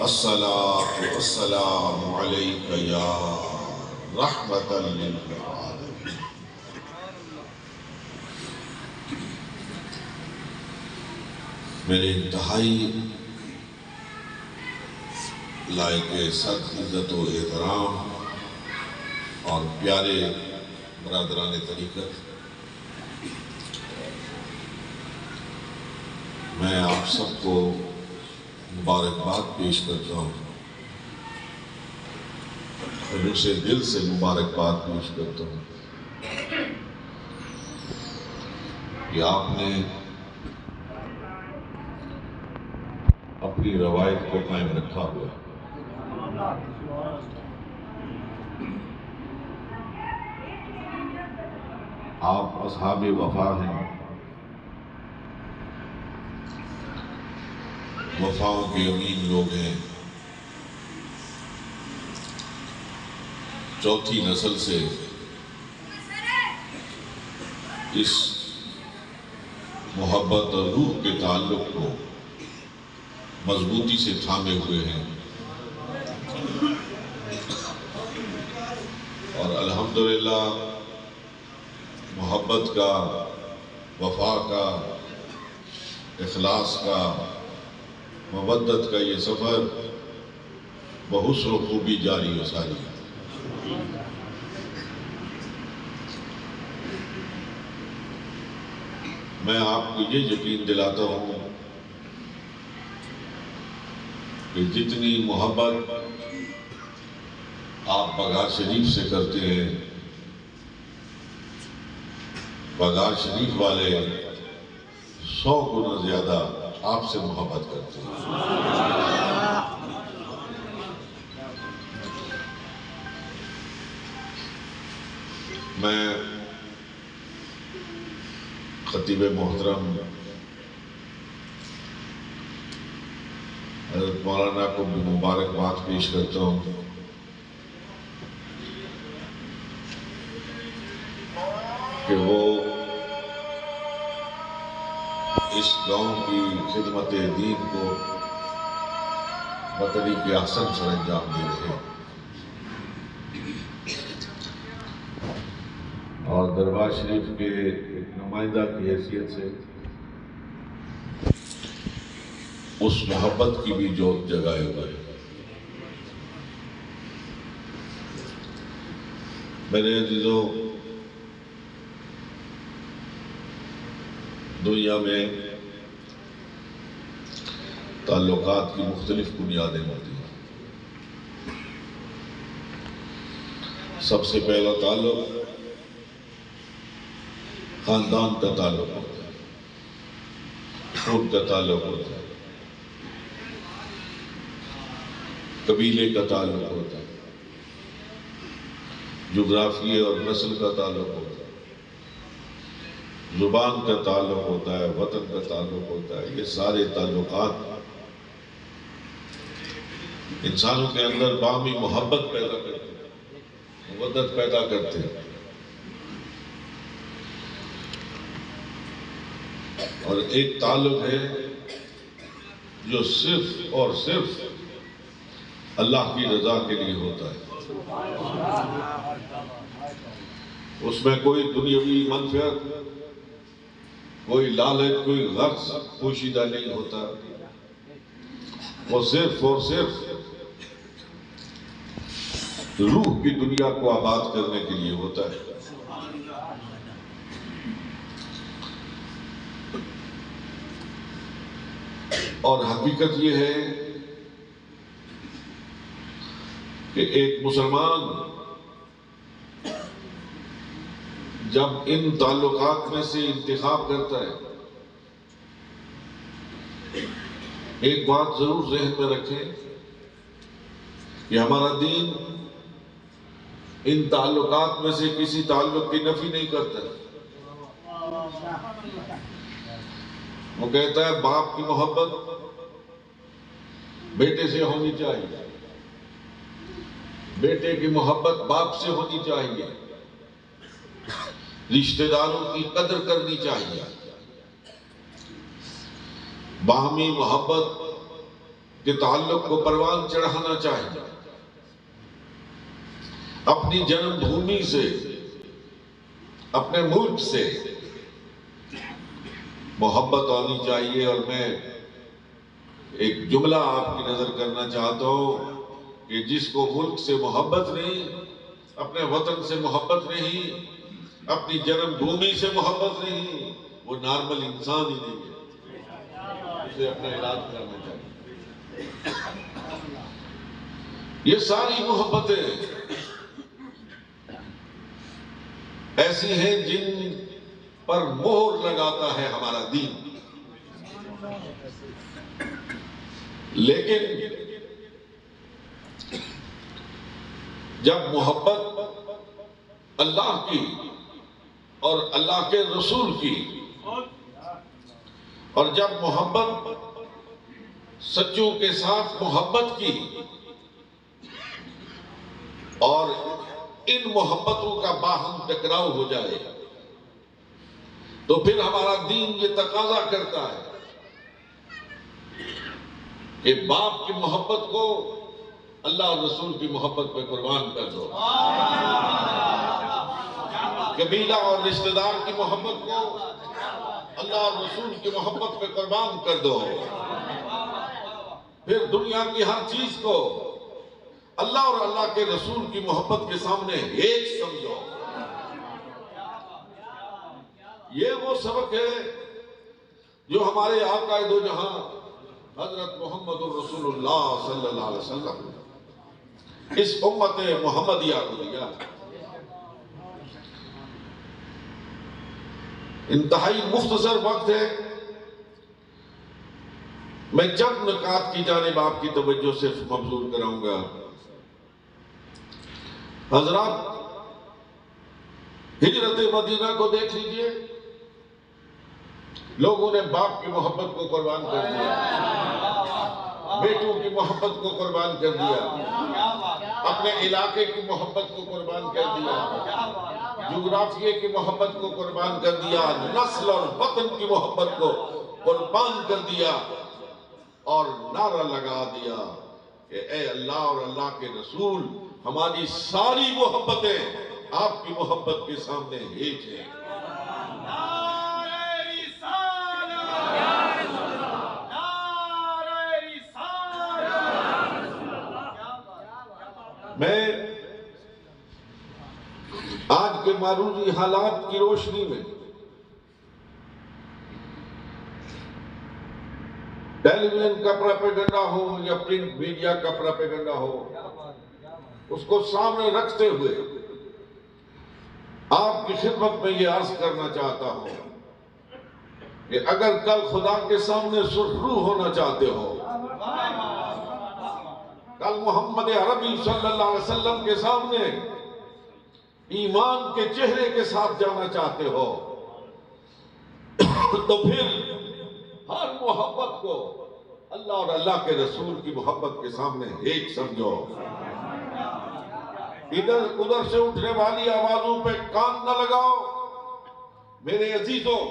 الصلاة والسلام عليك يا رحمة للعالمين۔ میرے انتہائی لائق سخت عزت و احترام اور پیارے برادران طریقت، میں آپ سب کو مبارکباد پیش کرتا ہوں، خلوص دل سے مبارکباد پیش کرتا ہوں کہ آپ نے اپنی روایت کو قائم رکھا ہوا ہے۔ آپ اصحاب وفا ہیں، وفاؤں کے امین لوگ ہیں، چوتھی نسل سے اس محبت اور روح کے تعلق کو مضبوطی سے تھامے ہوئے ہیں، اور الحمدللہ محبت کا، وفا کا، اخلاص کا، مودت کا یہ سفر بحسن و خوبی جاری و ساری ہے۔ میں آپ کو یہ یقین دلاتا ہوں کہ جتنی محبت آپ بغار شریف سے کرتے ہیں، بغار شریف والے 100 گنا زیادہ آپ سے محبت کرتے ہیں۔ میں خطیب محترم حضرت مولانا کو بھی مبارکباد پیش کرتا ہوں کہ وہ اس گاؤں کی خدمت دین کو بطریق احسن سر انجام دے رہے ہیں، اور دربار شریف کے ایک نمائندہ کی حیثیت سے اس محبت کی بھی جوت جگائے ہوئے ہیں۔ میرے عزیزوں، دنیا میں تعلقات کی مختلف بنیادیں ہوتی ہیں۔ سب سے پہلا تعلق خاندان کا تعلق ہوتا ہے، خون کا تعلق ہوتا ہے، قبیلے کا تعلق ہوتا ہے، جغرافیے اور نسل کا تعلق ہوتا ہے، زبان کا تعلق ہوتا ہے، وطن کا تعلق ہوتا ہے۔ یہ سارے تعلقات انسانوں کے اندر باہمی محبت پیدا کرتے ہیں، مودت پیدا کرتے ہیں، اور ایک تعلق ہے جو صرف اور صرف اللہ کی رضا کے لیے ہوتا ہے۔ اس میں کوئی دنیاوی منفعت، کوئی لالچ، کوئی غرض پوشیدہ نہیں ہوتا، وہ صرف اور صرف روح کی دنیا کو آباد کرنے کے لیے ہوتا ہے۔ اور حقیقت یہ ہے کہ ایک مسلمان جب ان تعلقات میں سے انتخاب کرتا ہے، ایک بات ضرور ذہن میں رکھیں کہ ہمارا دین ان تعلقات میں سے کسی تعلق کی نفی نہیں کرتا۔ وہ کہتا ہے باپ کی محبت بیٹے سے ہونی چاہیے، بیٹے کی محبت باپ سے ہونی چاہیے، رشتہ داروں کی قدر کرنی چاہیے، باہمی محبت کے تعلق کو پروان چڑھانا چاہیے، اپنی جنم بھومی سے، اپنے ملک سے محبت آنی چاہیے۔ اور میں ایک جملہ آپ کی نظر کرنا چاہتا ہوں کہ جس کو ملک سے محبت نہیں، اپنے وطن سے محبت نہیں، اپنی جنم بھومی سے محبت نہیں، وہ نارمل انسان ہی نہیں ہے، اسے اپنا علاج کرنا چاہیے۔ یہ ساری محبتیں ایسی ہیں جن پر مہر لگاتا ہے ہمارا دین، لیکن جب محبت اللہ کی اور اللہ کے رسول کی، اور جب محبت سچوں کے ساتھ محبت کی، اور ان محبتوں کا باہم ٹکراؤ ہو جائے، تو پھر ہمارا دین یہ تقاضا کرتا ہے کہ باپ کی محبت کو اللہ اور رسول کی محبت پہ قربان کر دو، قبیلہ اور رشتہ دار کی محبت کو اللہ اور رسول کی محبت پہ قربان کر دو، پھر دنیا کی ہر چیز کو اللہ اور اللہ کے رسول کی محبت کے سامنے ایک سمجھو۔ یہ وہ سبق ہے جو ہمارے آقا دو جہاں حضرت محمد الرسول اللہ صلی اللہ علیہ وسلم اس امت محمدیہ کو دیا۔ انتہائی مختصر وقت ہے، میں چند نکات کی جانب آپ کی توجہ صرف مبذول کراؤں گا۔ حضرات، ہجرت مدینہ کو دیکھ لیجئے، لوگوں نے باپ کی محبت کو قربان کر دیا، بیٹوں کی محبت کو قربان کر دیا، اپنے علاقے کی محبت کو قربان کر دیا، جغرافیے کی محبت کو قربان کر دیا، نسل اور وطن کی محبت کو قربان کر دیا، اور نعرہ لگا دیا کہ اے اللہ اور اللہ کے رسول، ہماری ساری محبتیں آپ کی محبت کے سامنے ہیچ ہیں۔ میں آج کے معروضی حالات کی روشنی میں ٹیلی ویژن کا پروپیگنڈا ہو یا پرنٹ میڈیا کا پروپیگنڈا ہو، اس کو سامنے رکھتے ہوئے آپ کی خدمت میں یہ عرض کرنا چاہتا ہوں کہ اگر کل خدا کے سامنے سرخرو ہونا چاہتے ہو، کل محمد عربی صلی اللہ علیہ وسلم کے سامنے ایمان کے چہرے کے ساتھ جانا چاہتے ہو، تو پھر ہر محبت کو اللہ اور اللہ کے رسول کی محبت کے سامنے ایک سمجھو۔ ادھر ادھر سے اٹھنے والی آوازوں پہ کان نہ لگاؤ۔ میرے عزیزوں،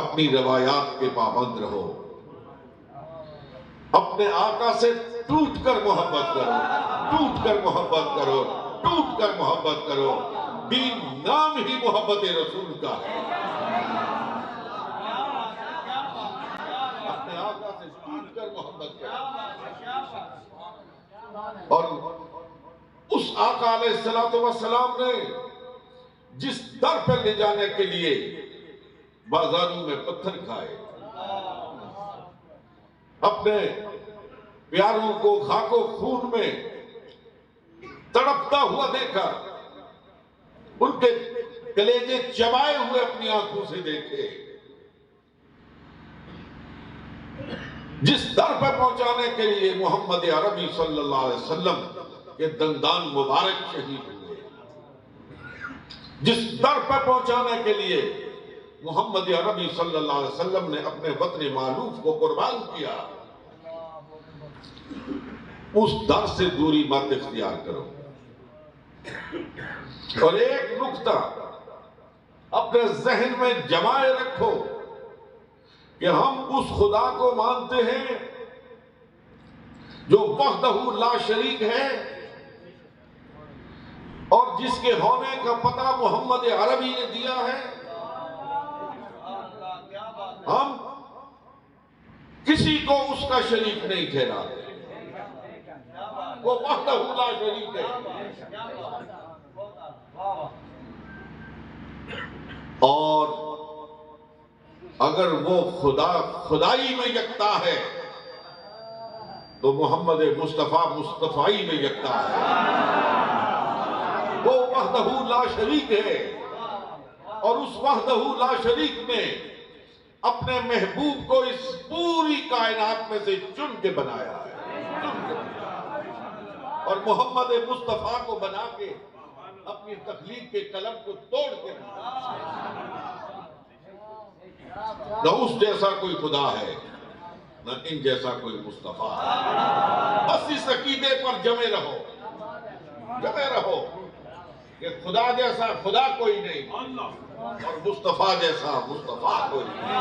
اپنی روایات کے پابند رہو، اپنے آقا سے ٹوٹ کر محبت کرو، ٹوٹ کر محبت کرو، ٹوٹ کر محبت کرو۔ دین نام ہی محبت رسول کا ہے۔ اپنے آقا سے ٹوٹ کر محبت کرو، اور اس آقا علیہ السلام نے جس در پر لے جانے کے لیے بازاروں میں پتھر کھائے، اپنے پیاروں کو خاک و خون میں تڑپتا ہوا دیکھا، ان کے کلیجے چبائے ہوئے اپنی آنکھوں سے دیکھے، جس در پر پہنچانے کے لیے محمد عربی صلی اللہ علیہ وسلم کے دندان مبارک شہید ہوئے، جس در پر پہنچانے کے لیے محمد عربی صلی اللہ علیہ وسلم نے اپنے وطن معلوف کو قربان کیا، اس در سے دوری مت اختیار کرو۔ اور ایک نکتہ اپنے ذہن میں جمائے رکھو کہ ہم اس خدا کو مانتے ہیں جو وحدہ لا شریک ہے اور جس کے ہونے کا پتہ محمد عربی نے دیا ہے. ہم کسی کو اس کا شریک نہیں ٹھہراتے. وہ وحدہ لا شریک ہے. اور اگر وہ خدا خدائی میں یکتا ہے تو محمد مصطفیٰ مصطفائی میں یکتا ہے. وہ وحدہ لا شریک ہے اور اس وحدہ لا شریک نے اپنے محبوب کو اس پوری کائنات میں سے چن کے بنایا ہے. اور محمد مصطفیٰ کو بنا کے اپنی تخلیق کے قلم کو توڑ کے نہ اس جیسا کوئی خدا ہے نہ ان جیسا کوئی مصطفیٰ ہے. بس اس عقیدے پر جمے رہو کہ خدا جیسا خدا کوئی نہیں اور مصطفیٰ جیسا مصطفیٰ کوئی نہیں.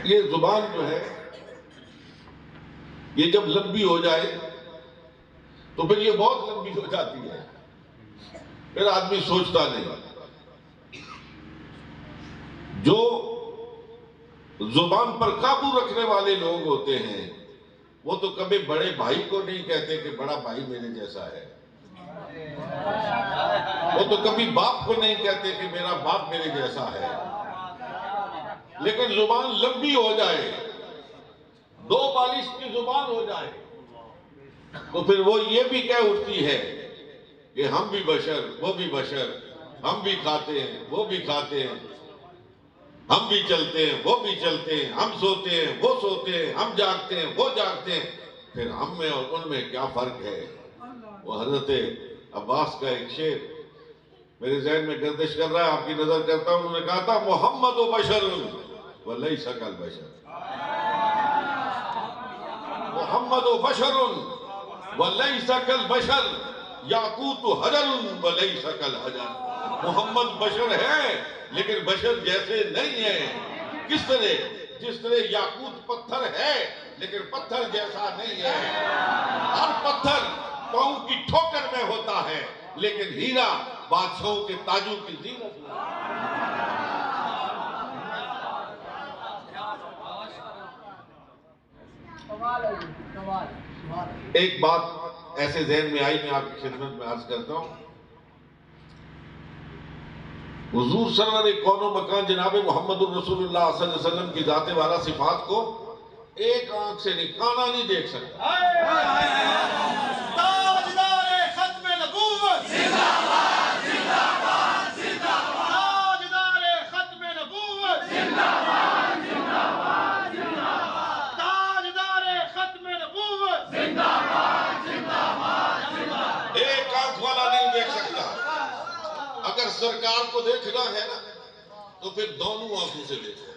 یہ زبان جو ہے یہ جب لمبی ہو جائے تو پھر یہ بہت لمبی ہو جاتی ہے. پھر آدمی سوچتا نہیں. جو زبان پر قابو رکھنے والے لوگ ہوتے ہیں وہ تو کبھی بڑے بھائی کو نہیں کہتے کہ بڑا بھائی میرے جیسا ہے. وہ تو کبھی باپ کو نہیں کہتے کہ میرا باپ میرے جیسا ہے. لیکن زبان لمبی ہو جائے, 2 بالش کی زبان ہو جائے تو پھر وہ یہ بھی کہہ اٹھتی ہے کہ ہم بھی بشر وہ بھی بشر, ہم بھی کھاتے ہیں وہ بھی کھاتے ہیں, ہم بھی چلتے ہیں وہ بھی چلتے ہیں, ہم سوتے ہیں وہ سوتے ہیں, ہم جاگتے ہیں وہ جاگتے ہیں. پھر ہم میں اور ان میں کیا فرق ہے. وہ حضرت عباس کا ایک شعر میرے ذہن میں گردش کر رہا ہے, آپ کی نظر کرتا ہوں. انہوں نے کہا تھا محمد و بشر ولیس کالبشر. محمد و بشر ولیس کالبشر یاقوت حجر ولیس کالحجر. محمد بشر ہے لیکن بشر جیسے نہیں ہے. کس طرح؟ جس طرح یاقوت پتھر ہے لیکن پتھر جیسا نہیں ہے. ہر پتھر پاؤں کی ٹھوکر میں ہوتا ہے لیکن ہیرا بادشاہوں کے تاجوں کی زینت ہے. ایک بات ایسے ذہن میں آئی, میں آپ کی خدمت میں عرض کرتا ہوں. حضور سرور کون و مکان جناب محمد الرسول اللہ صلی اللہ علیہ وسلم کی ذات والا صفات کو ایک آنکھ سے نہیں, کانا نہیں دیکھ سکتا. تاجدار ختم نبوت زندہ باد زندہ باد زندہ باد. تاجدار ختم نبوت زندہ باد زندہ باد زندہ باد. تاجدار ختم نبوت زندہ باد زندہ باد زندہ باد. ایک آنکھ والا نہیں دیکھ سکتا. اگر سرکار کو دیکھنا ہے نا تو پھر دونوں آنکھوں سے دیکھو,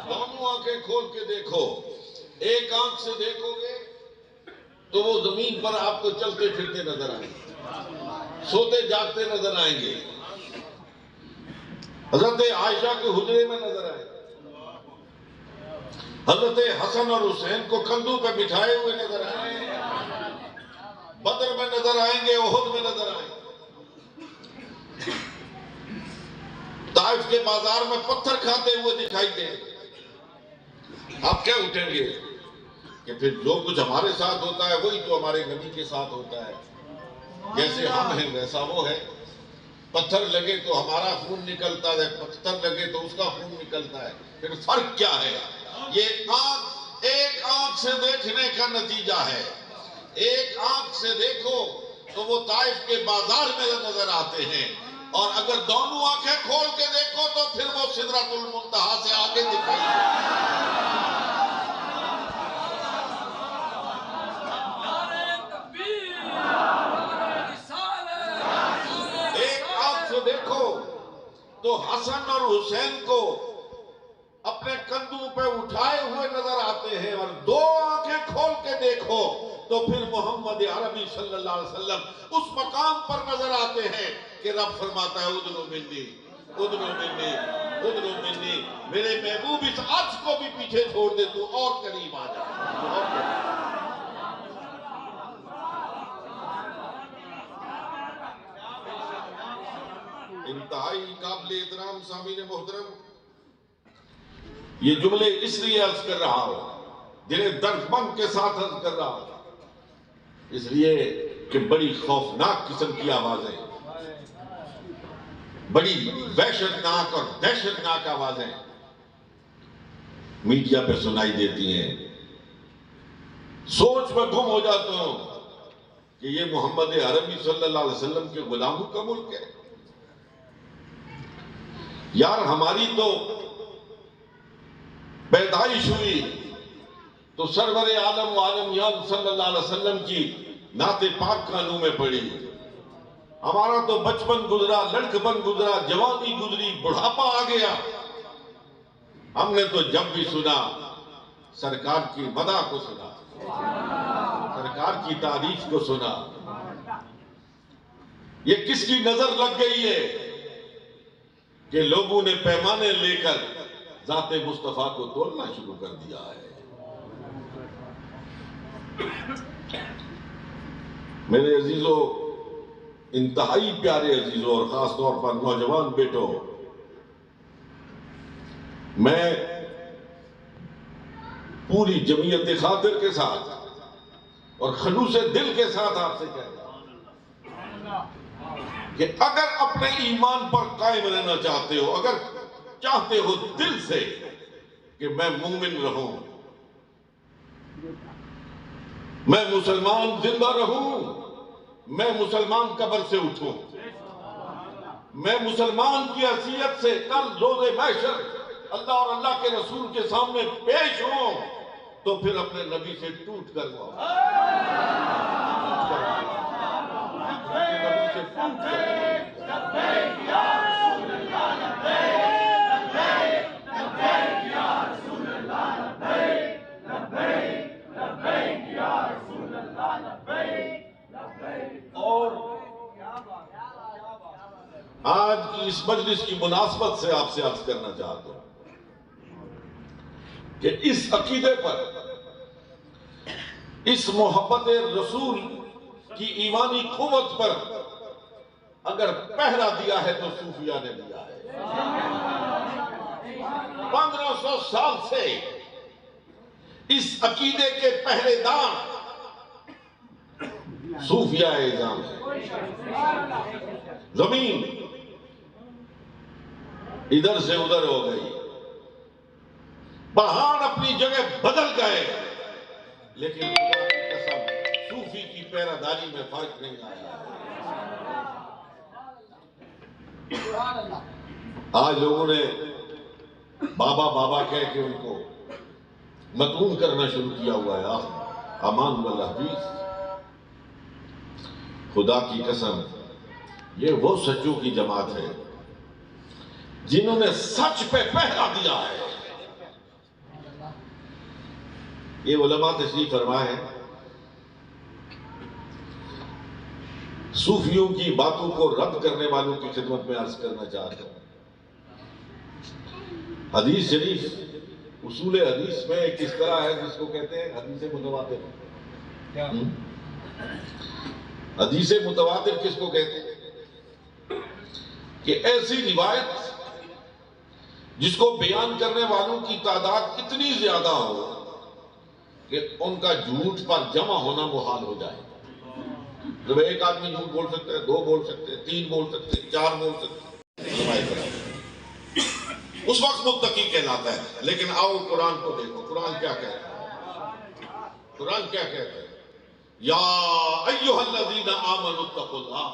دونوں آنکھیں کھول کے دیکھو. ایک آنکھ سے دیکھو گے تو وہ زمین پر آپ کو چلتے پھرتے نظر آئیں گے, سوتے جاگتے نظر آئیں گے, حضرت عائشہ کے حجرے میں نظر آئیں گے, حضرت حسن اور حسین کو کندھوں پہ بٹھائے ہوئے نظر آئیں گے, بدر میں نظر آئیں گے, احد میں نظر آئیں گے. طائف کے بازار میں پتھر کھاتے ہوئے دکھائی دیں. آپ کیا اٹھیں گے کہ پھر جو کچھ ہمارے ساتھ ہوتا ہے وہی تو ہمارے نبی کے ساتھ ہوتا ہے. جیسے ہم ہیں ویسا وہ ہے. پتھر لگے تو ہمارا خون نکلتا ہے, پتھر لگے تو اس کا خون نکلتا ہے. پھر فرق کیا ہے؟ یہ آنکھ, ایک آنکھ سے دیکھنے کا نتیجہ ہے. ایک آنکھ سے دیکھو تو وہ طائف کے بازار میں نظر آتے ہیں, اور اگر دونوں آنکھیں کھول کے دیکھو تو پھر وہ سدرۃ المنتہا سے آگے دکھائی دے. ایک آنکھ سے دیکھو تو حسن اور حسین کو اپنے کندھوں پہ اٹھائے ہوئے نظر آتے ہیں, اور 2 آنکھیں کھول کے دیکھو تو پھر محمد عربی صلی اللہ علیہ وسلم اس مقام پر نظر آتے ہیں کہ رب فرماتا ہے ادنو منی ادنو منی ادنو منی، میرے محبوب اس عرش کو بھی پیچھے چھوڑ دے تو اور قریب آ جا، اور قریب۔ انتہائی قابل احترام سامعین محترم، یہ جملے اس لیے عرض کر رہا ہوں، دل درد مند کے ساتھ عرض کر رہا ہوں، اس لیے کہ بڑی خوفناک قسم کی آوازیں، بڑی وحشتناک اور دہشتناک آوازیں میڈیا پہ سنائی دیتی ہیں۔ سوچ میں گم ہو جاتا ہوں کہ یہ محمد عربی صلی اللہ علیہ وسلم کے غلاموں کا ملک ہے۔ یار ہماری تو پیدائش ہوئی تو سرور عالم و عالمیان صلی اللہ علیہ وسلم کی نعت پاک کانوں میں پڑی، ہمارا تو بچپن گزرا، لڑکپن گزرا، جوانی گزری، بڑھاپا آ گیا، ہم نے تو جب بھی سنا سرکار کی مدح کو سنا، سرکار کی تعریف کو سنا۔ یہ کس کی نظر لگ گئی ہے کہ لوگوں نے پیمانے لے کر ذات مصطفیٰ کو تولنا شروع کر دیا ہے۔ میرے عزیزوں، انتہائی پیارے عزیزوں، اور خاص طور پر نوجوان بیٹوں، میں پوری جمعیت خاطر کے ساتھ اور خلوص دل کے ساتھ آپ سے کہتا ہوں کہ اگر اپنے ایمان پر قائم رہنا چاہتے ہو، اگر چاہتے ہو دل سے کہ میں مومن رہوں، میں مسلمان زندہ رہوں، میں مسلمان قبر سے اٹھوں، میں مسلمان کی حیثیت سے کل روز محشر اللہ اور اللہ کے رسول کے سامنے پیش ہوں، تو پھر اپنے نبی سے ٹوٹ کر وہ اور آج کی اس مجلس کی مناسبت سے آپ سے عرض کرنا چاہتا ہوں کہ اس عقیدے پر، اس محبت رسول کی ایمانی قوت پر اگر پہرا دیا ہے تو صوفیہ نے دیا ہے۔ 1500 سال سے اس عقیدے کے پہرے دار صوفیہ اعظام ہے۔ زمین ادھر سے ادھر ہو گئی، پہاڑ اپنی جگہ بدل گئے، لیکن خدا کی قسم صوفی کی پیراداری میں فرق نہیں آیا۔ آج لوگوں نے بابا بابا کہہ کے ان کو مدعون کرنا شروع کیا ہوا ہے، امان والحدیث۔ خدا کی قسم یہ وہ سچوں کی جماعت ہے جنہوں نے سچ پہ پہرا دیا ہے۔ یہ علماء تشریف فرما ہے، صوفیوں کی باتوں کو رد کرنے والوں کی خدمت میں عرض کرنا چاہتا ہوں۔ حدیث شریف، اصول حدیث میں ایک اس طرح ہے جس کو کہتے ہیں حدیث متواتر۔ حدیث متواتر کس کو کہتے ہیں؟ کہ ایسی روایت جس کو بیان کرنے والوں کی تعداد اتنی زیادہ ہو کہ ان کا جھوٹ پر جمع ہونا محال ہو جائے۔ جب ایک آدمی جھوٹ بول سکتا ہے، 2 بول سکتے ہیں، 3 بول سکتے ہیں، 4 بول سکتے ہیں، اس وقت متقی کہلاتا ہے۔ لیکن آؤ قرآن کو دیکھو، قرآن کیا کہتا ہے؟ قرآن کیا کہتا ہے؟ یا ایھا الذین آمنوا اتقوا اللہ۔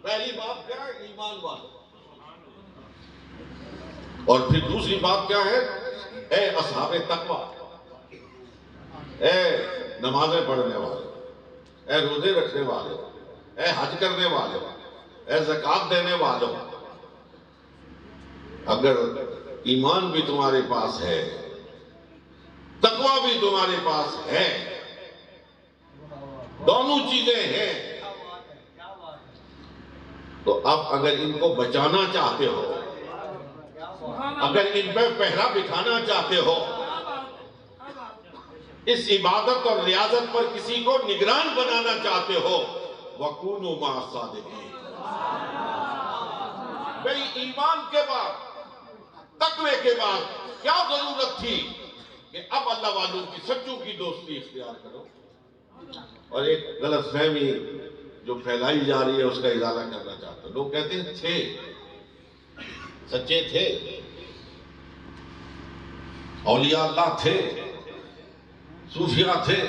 پہلی بات کیا ہے؟ ایمان والو۔ اور پھر دوسری بات کیا ہے؟ اے اصحاب تقویٰ، اے نمازیں پڑھنے والے، اے روزے رکھنے والے، اے حج کرنے والے، اے زکوٰۃ دینے والوں، اگر ایمان بھی تمہارے پاس ہے، تقویٰ بھی تمہارے پاس ہے، دونوں چیزیں ہیں. تو اب اگر ان کو بچانا چاہتے ہو، اگر ان پہ پہرا بٹھانا چاہتے ہو، اس عبادت اور ریاضت پر کسی کو نگران بنانا چاہتے ہو، وَكُونُوا مَعَ الصَّادِقِينَ. بھئی ایمان کے بعد، تقوی کے بعد کیا ضرورت تھی کہ اب اللہ والوں کی سچوں کی دوستی اختیار کرو؟ اور ایک غلط فہمی جو پھیلائی جا رہی ہے اس کا ازالہ کرنا چاہتا ہوں. لوگ کہتے ہیں تھے، سچے تھے، اولیاء اللہ تھے، صوفیاء تھے،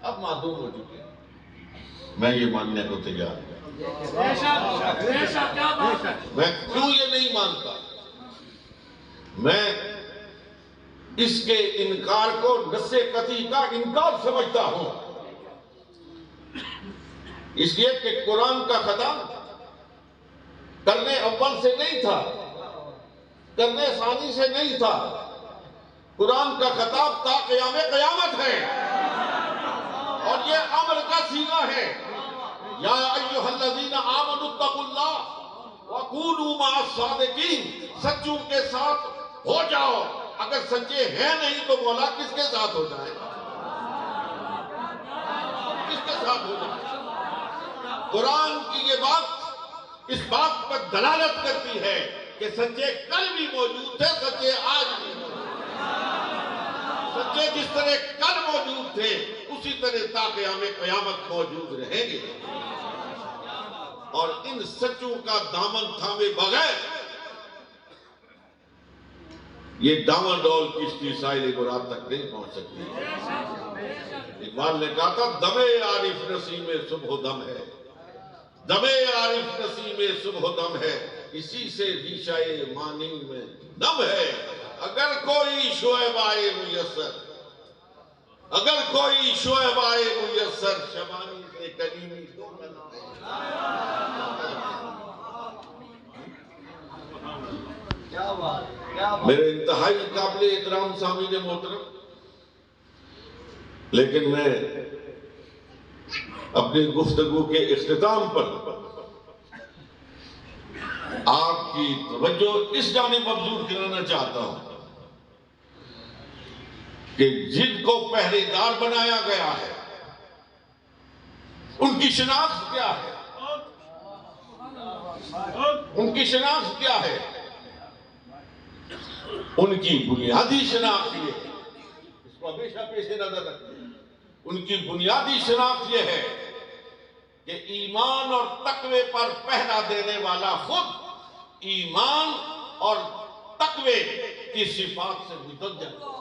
اب معدوم ہو چکے ہیں. میں یہ ماننے کو تیار ہوں. میں کیوں یہ نہیں مانتا؟ میں اس کے انکار کو نص قطعی کا انکار سمجھتا ہوں. اس لیے کہ قرآن کا خطاب کرنے اول سے نہیں تھا، کرنے ثانی سے نہیں تھا. قرآن کا خطاب تا قیام قیامت ہے، اور یہ امر کا صیغہ ہے. یا ایھا الذین آمنوا اتقوا اللہ وکونوا مع الصادقین. سچوں کے ساتھ ہو جاؤ. اگر سچے ہیں نہیں تو مولا کس کے ساتھ ہو جائے؟ کس کے ساتھ ہو جائے؟ قرآن کی یہ بات اس بات پر دلالت کرتی ہے کہ سچے کل بھی موجود تھے، سچے آج بھی موجود تھے. سچے جس طرح کل موجود تھے اسی طرح تا قیام قیامت موجود رہیں گے. اور ان سچوں کا دامن تھامے بغیر یہ دامن ڈول کشتی ساحل مراد تک نہیں پہنچ سکتی. اقبال نے کہا تھا دمِ عارف نسیم صبح و دم ہے، دمِ عارف نسیم صبح و دم ہے، اسی سے ریشہ مانی میں دم ہے. اگر کوئی شعیب آئے میسر، اگر کوئی شعیب آئے میسر، شبانی سے کلیمی دو میرے انتہائی قابل احترام سامعین محترم، لیکن میں اپنی گفتگو کے اختتام پر آپ کی توجہ اس جانب مبذول کرانا چاہتا ہوں کہ جن کو پہرے دار بنایا گیا ہے ان کی شناخت کیا ہے؟ ان کی شناخت کیا ہے؟ ان کی بنیادی شناخت یہ ہے، اس کو ہمیشہ پیش نظر رکھیں. ان کی بنیادی شناخت یہ ہے کہ ایمان اور تقوی پر پہرا دینے والا خود ایمان اور تقوی کی صفات سے متجل ہو.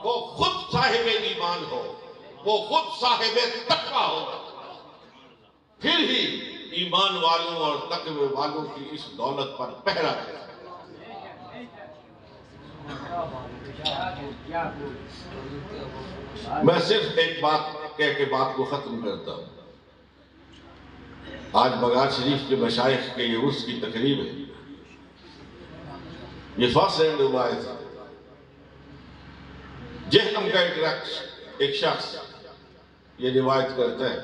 وہ خود صاحب ایمان ہو، وہ خود صاحب تقوی ہو، پھر ہی ایمان والوں اور تقوی والوں کی اس دولت پر پہرا دے. میں صرف ایک بات کہہ کے بات کو ختم کرتا ہوں. آج بغار شریف کے مشائخ کے یہ عرس کی تقریب ہے. یہ فرسٹ ہینڈ روایت ہے. جہنم کا ایک شخص یہ روایت کرتا ہے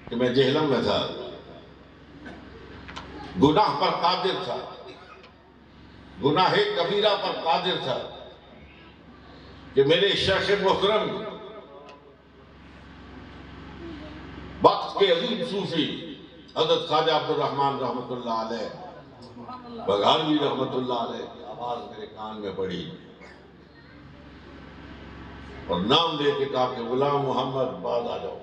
کہ میں جہنم میں تھا، گناہ پر قادر تھا، گناہ کبیرہ پر قادر تھا کہ میرے شیخ محترم وقت کے عظیم صوفی حضرت خواجہ عبدالرحمن رحمۃ اللہ علیہ بغانوی رحمۃ اللہ علیہ کی آواز میرے کان میں پڑی اور نام لے کے کہا کہ غلام محمد باز آ جاؤ.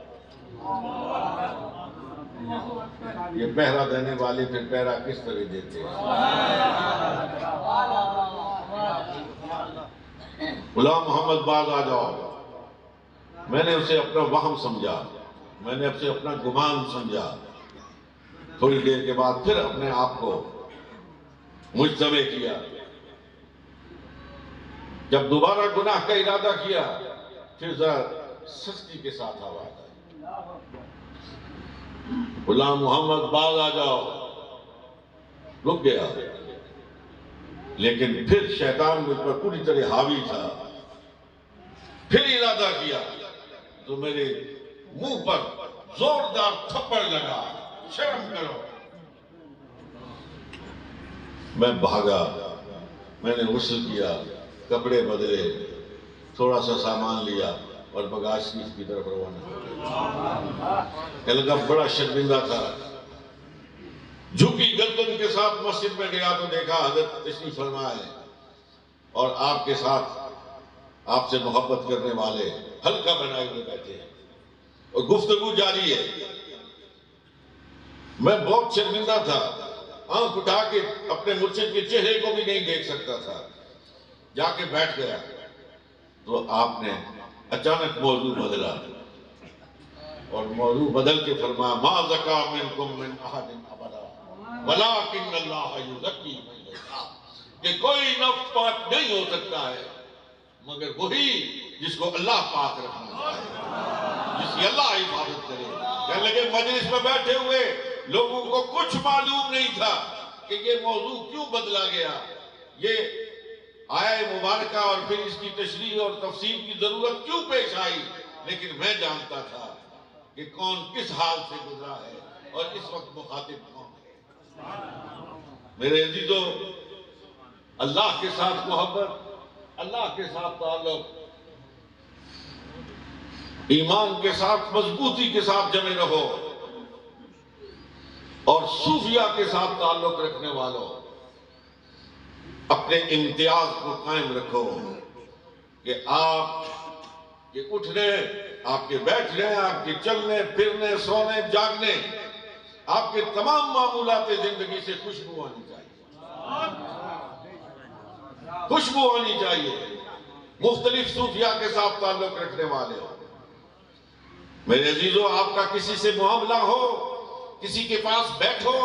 یہ پہرا دینے والے پھر پہرا کس طرح دیتے ہیں؟ غلام محمد باز آ جاؤ. میں نے اسے اپنا وہم سمجھا، میں نے اسے اپنا گمان سمجھا. تھوڑی دیر کے بعد پھر اپنے آپ کو مجتمع کیا. جب دوبارہ گناہ کا ارادہ کیا پھر ذرا سختی کے ساتھ آواز آئی، غلام محمد باز آ جاؤ. رک گیا، لیکن پھر شیطان مجھ پر پوری طرح حاوی تھا. پھر ارادہ کیا، تو میرے منہ پر زوردار تھپڑ لگا، شرم کرو۔ میں بھاگا، میں نے غسل کیا، کپڑے بدلے، تھوڑا سا سامان لیا اور بگاج شریف کی طرف روانہ ہو گیا۔ لگا بڑا شرمندہ تھا۔ جھکی گردن کے ساتھ مسجد میں گیا تو دیکھا حضرت تشریف فرما ہے اور آپ کے ساتھ آپ سے محبت کرنے والے حلقہ بنائے ہوئے بیٹھے ہیں اور گفتگو جاری ہے۔ میں بہت شرمندہ تھا، آنکھ اٹھا کے اپنے مرشد کے چہرے کو بھی نہیں دیکھ سکتا تھا۔ جا کے بیٹھ گیا تو آپ نے اچانک موضوع بدلا اور موضوع بدل کے فرمایا ما زکا منکم من احد ابدا ولکن اللہ یزکی من یشاء، کہ کوئی نفس پاک نہیں ہو سکتا ہے مگر وہی جس کو اللہ پاک رکھنا چاہے، جس کی اللہ حفاظت کرے۔ کہنے لگے مجلس میں بیٹھے ہوئے لوگوں کو کچھ معلوم نہیں تھا کہ یہ موضوع کیوں بدلا گیا، یہ آیہ مبارکہ اور پھر اس کی تشریح اور تفسیر کی ضرورت کیوں پیش آئی، لیکن میں جانتا تھا کہ کون کس حال سے گزرا ہے اور اس وقت مخاطب کون ہے۔ میرے عزیزو، اللہ کے ساتھ محبت، اللہ کے ساتھ تعلق، ایمان کے ساتھ مضبوطی کے ساتھ جمے رہو اور صوفیہ کے ساتھ تعلق رکھنے والوں اپنے امتیاز کو قائم رکھو کہ آپ کے اٹھنے، آپ کے بیٹھنے، آپ کے چلنے پھرنے، سونے جاگنے، آپ کے تمام معمولات زندگی سے خوشبو آنی چاہیے، خوشبو آنی چاہیے۔ مختلف صوفیہ کے ساتھ تعلق رکھنے والے ہو میرے عزیزو، آپ کا کسی سے معاملہ ہو، کسی کے پاس بیٹھو،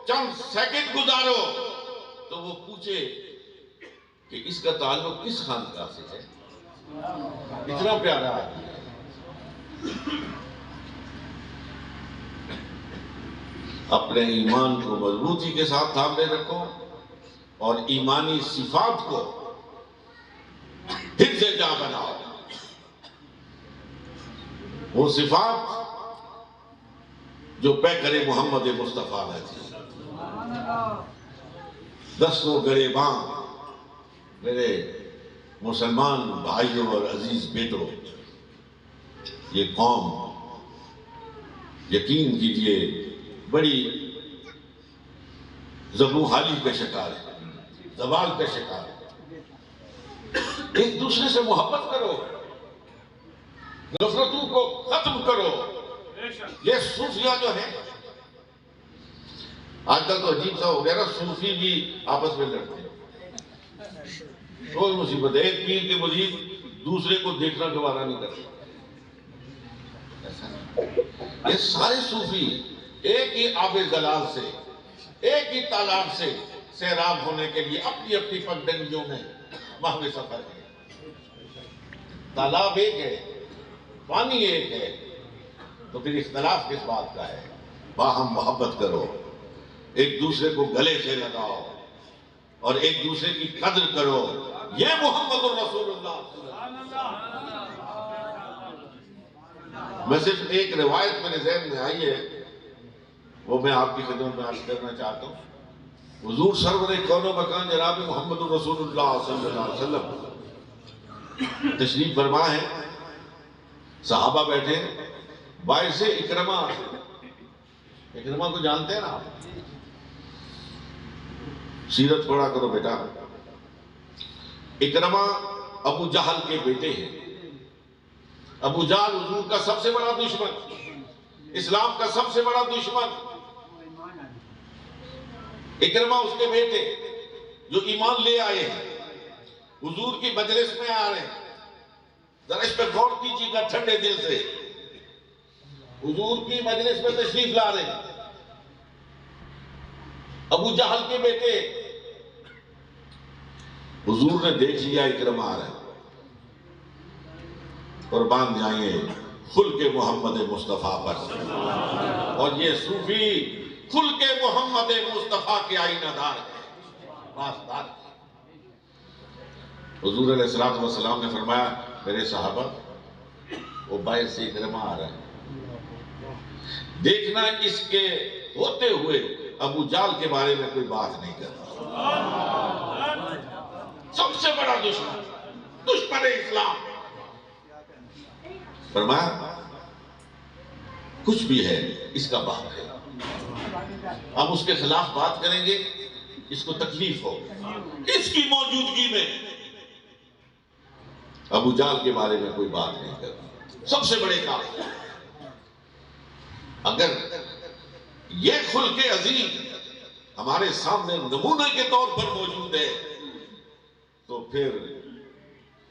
چند سیکنڈ گزارو تو وہ پوچھے کہ اس کا تعلق کس خانقاہ سے ہے، اتنا پیارا آدمی ہے۔ اپنے ایمان کو مضبوطی کے ساتھ تھامے رکھو اور ایمانی صفات کو حفظ جا بناؤ۔ وہ صفات جو پیکر محمد مصطفیٰ میں تھی۔ دسوں گریباں میرے مسلمان بھائیوں اور عزیز بیٹوں، یہ قوم یقین کیجئے بڑی زبوں حالی کا شکار ہے، زوال کا شکار ہے۔ ایک دوسرے سے محبت کرو، نفرتوں کو ختم کرو۔ یہ صوفیہ جو ہے آج کل تو عجیب سا ہو گیا نا، صوفی بھی آپس میں لڑتے ہیں، کوئی مصیبت ہے، ایک پیر کے مرید دوسرے کو دیکھنا گوارا نہیں کرتے۔ یہ سارے صوفی ایک ہی آب زلال سے، ایک ہی تالاب سے سیراب ہونے کے لیے اپنی اپنی پگڈنڈیوں میں مہوے سفر ہے۔ تالاب ایک ہے، پانی ایک ہے، تو پھر اختلاف کس بات کا ہے؟ باہم محبت کرو، ایک دوسرے کو گلے سے لگاؤ اور ایک دوسرے کی قدر کرو۔ یہ محمد الرسول اللہ۔ میں صرف ایک روایت میرے ذہن میں آئی ہے، وہ میں آپ کی خدمت میں عرض کرنا چاہتا ہوں۔ حضور سرور کون و مکان جناب محمد الرسول اللہ صلی اللہ علیہ وسلم تشریف فرما ہے، صحابہ بیٹھے، باہر سے اکرمہ کو جانتے ہیں نا آپ؟ سیرت پڑھا کرو بیٹا۔ اکرمہ ابو جہل کے بیٹے ہیں۔ ابو جہل حضور کا سب سے بڑا دشمن، اسلام کا سب سے بڑا دشمن۔ اکرمہ اس کے بیٹے جو ایمان لے آئے ہیں، حضور کی مجلس میں آ رہے ہیں۔ ذرا اس پہ غور کیجیے گا ٹھنڈے دل سے، حضور کی مجلس میں تشریف لا رہے ہیں، ابو جہل کے بیٹے۔ حضور نے دیکھ لیا اکرمہ آ رہا ہے، قربان جائیں خلق محمد مصطفیٰ پر، اور یہ صوفی خلق محمد مصطفیٰ کے آئینہ دار ہے، واسطار ہے۔ حضور علیہ السلام نے فرمایا میرے صحابہ وہ باہر سے اکرمہ آ رہا ہے، دیکھنا اس کے ہوتے ہوئے ابو جال کے بارے میں کوئی بات نہیں کرتا۔ سب سے بڑا دشمن اسلام، فرمایا کچھ بھی ہے اس کا باپ ہے، ہم اس کے خلاف بات کریں گے اس کو تکلیف ہو، اس کی موجودگی میں ابو جال کے بارے میں کوئی بات نہیں کرتا، سب سے بڑے کافر۔ اگر یہ خلق عظیم ہمارے سامنے نمونے کے طور پر موجود ہے تو پھر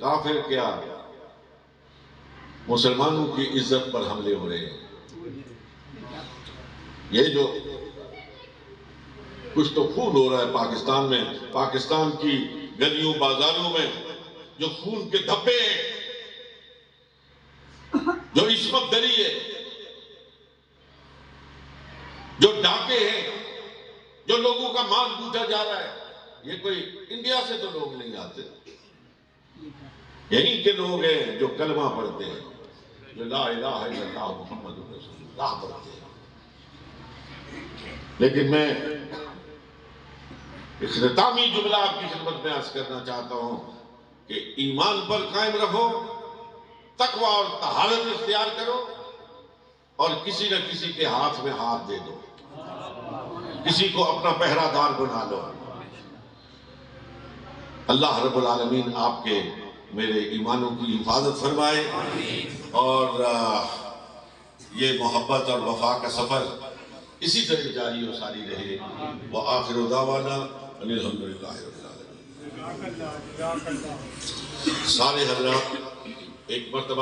کافر کیا مسلمانوں کی عزت پر حملے ہو رہے ہیں۔ یہ جو کچھ تو خون ہو رہا ہے پاکستان میں، پاکستان کی گلیوں بازاروں میں جو خون کے دھبے ہیں، جو عصمت دری ہے، جو ڈاکے ہیں، جو لوگوں کا مال لوٹا جا رہا ہے، یہ کوئی انڈیا سے تو لوگ نہیں آتے، یہیں کے لوگ ہیں جو کلمہ پڑھتے ہیں، جو لا الہ الا اللہ محمد رسول اللہ پڑھتے ہیں۔ لیکن میں اختتامی جملہ آپ کی خدمت میں عرض کرنا چاہتا ہوں کہ ایمان پر قائم رہو، تقوی اور طہارت اختیار کرو، اور کسی نہ کسی کے ہاتھ میں ہاتھ دے دو، کسی کو اپنا پہرہ دار بنا لو۔ اللہ رب العالمین آپ کے میرے ایمانوں کی حفاظت فرمائے، اور یہ محبت اور وفا کا سفر اسی طرح جاری و ساری رہے۔ وآخر دعوانا ان الحمدللہ رب العالمین۔ سارے حضرات ایک مرتبہ